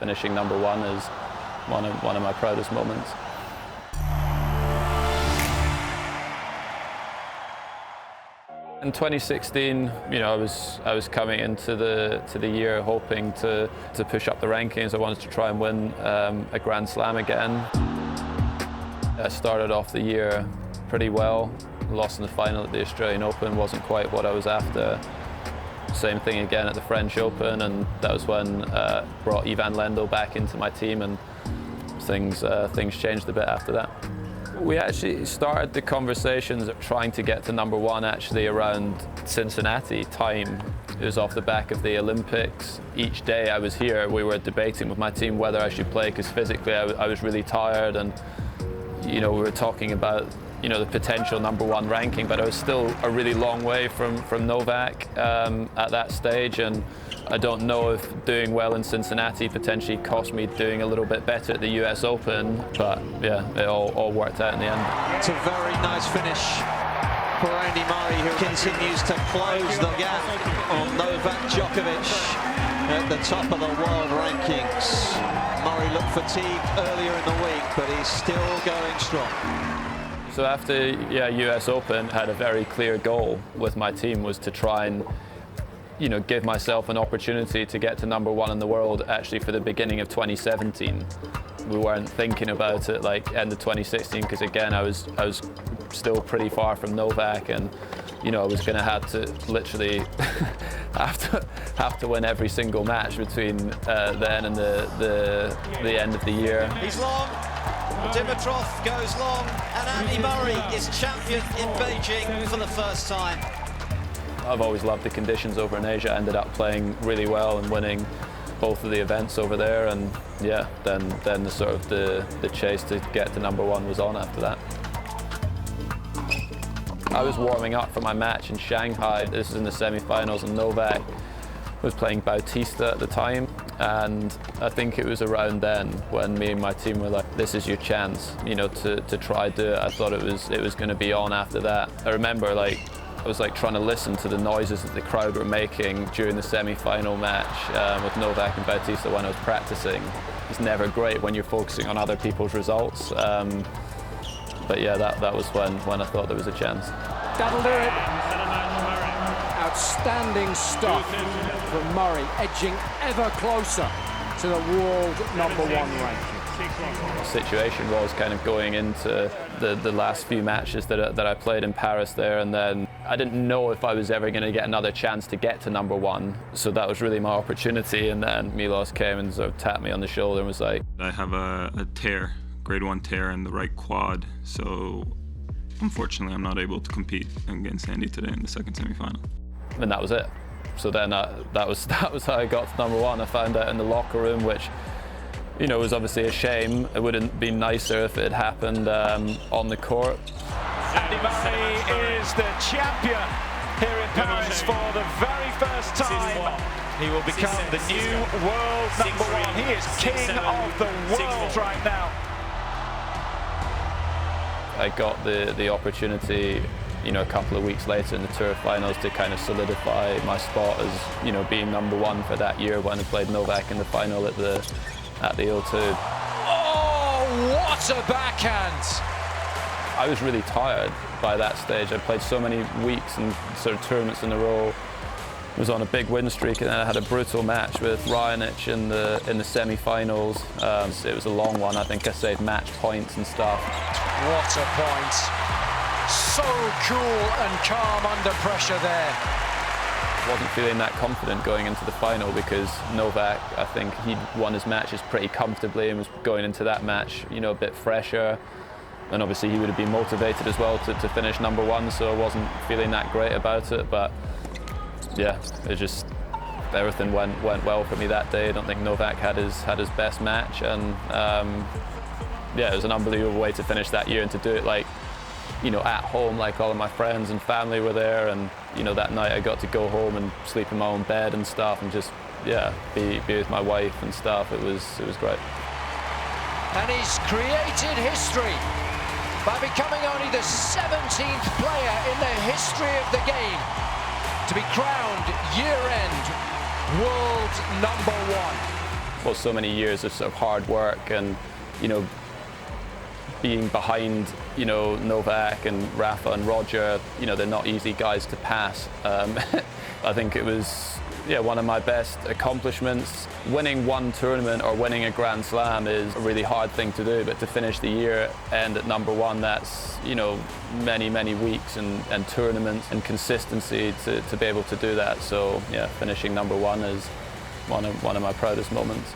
finishing number one is one of my proudest moments. In 2016, I was coming into the year hoping to push up the rankings. I wanted to try and win a Grand Slam again. I started off the year pretty well. Lost in the final at the Australian Open, wasn't quite what I was after. Same thing again at the French Open, and that was when brought Ivan Lendl back into my team, and things changed a bit after that. We actually started the conversations of trying to get to number one actually around Cincinnati time. It was off the back of the Olympics. Each day I was here, we were debating with my team whether I should play, because physically I was really tired, and we were talking about the potential number one ranking, but I was still a really long way from Novak at that stage, and I don't know if doing well in Cincinnati potentially cost me doing a little bit better at the US Open, but yeah, it all worked out in the end. It's a very nice finish for Andy Murray, who continues to close the gap on Novak Djokovic at the top of the world rankings. Murray looked fatigued earlier in the week, but he's still going strong. So after US Open, I had a very clear goal with my team, was to try and give myself an opportunity to get to number one in the world actually for the beginning of 2017. We weren't thinking about it like end of 2016, because again I was still pretty far from Novak, and I was going to have to literally have to win every single match between then and the end of the year. He's long. Dimitrov goes long, and Andy Murray is champion in Beijing for the first time. I've always loved the conditions over in Asia. I ended up playing really well and winning both of the events over there, and yeah, then the sort of the chase to get to number one was on after that. I was warming up for my match in Shanghai. This is in the semi-finals, and Novak was playing Bautista at the time, and I think it was around then when me and my team were like, this is your chance, to try do it. I thought it was going to be on after that. I remember I was trying to listen to the noises that the crowd were making during the semi-final match with Novak and Bautista when I was practicing. It's never great when you're focusing on other people's results. But yeah, that was when I thought there was a chance. That'll do it. Outstanding stuff from Murray, edging ever closer to the world number one ranking. The situation was kind of going into the last few matches that I played in Paris there, and then I didn't know if I was ever going to get another chance to get to number one, so that was really my opportunity. And then Milos came and sort of tapped me on the shoulder and was like, I have a tear, grade 1 tear in the right quad, so unfortunately I'm not able to compete against Andy today in the second semi-final. And that was it. So then that was how I got to number one. I found out in the locker room, which was obviously a shame. It would have been nicer if it had happened on the court. Andy Murray is the champion here in Paris for the very first time. He will become the new world number one. He is king of the world right now. I got the opportunity, a couple of weeks later in the Tour Finals to kind of solidify my spot as, being number one for that year when I played Novak in the final at the O2. Oh, what a backhand! I was really tired by that stage. I played so many weeks and sort of tournaments in a row. Was on a big win streak, and then I had a brutal match with Raonic in the semi-finals. It was a long one. I think I saved match points and stuff. What a point! So cool and calm under pressure there. Wasn't feeling that confident going into the final because Novak, I think he'd won his matches pretty comfortably and was going into that match, a bit fresher. And obviously he would have been motivated as well to finish number one, so I wasn't feeling that great about it. But yeah, it just, everything went well for me that day. I don't think Novak had his best match, and yeah, it was an unbelievable way to finish that year and to do it at home, like all of my friends and family were there, and that night I got to go home and sleep in my own bed and stuff, and just be with my wife and stuff. It was great. And he's created history by becoming only the 17th player in the history of the game to be crowned year-end world number one. well, so many years of sort of hard work and, you know, being behind, you know, Novak and Rafa and Roger, you know, they're not easy guys to pass. I think it was, yeah, one of my best accomplishments. Winning one tournament or winning a Grand Slam is a really hard thing to do, but to finish the year and at #1, that's, you know, many, many weeks and tournaments and consistency to be able to do that. So yeah, finishing #1 is one of my proudest moments.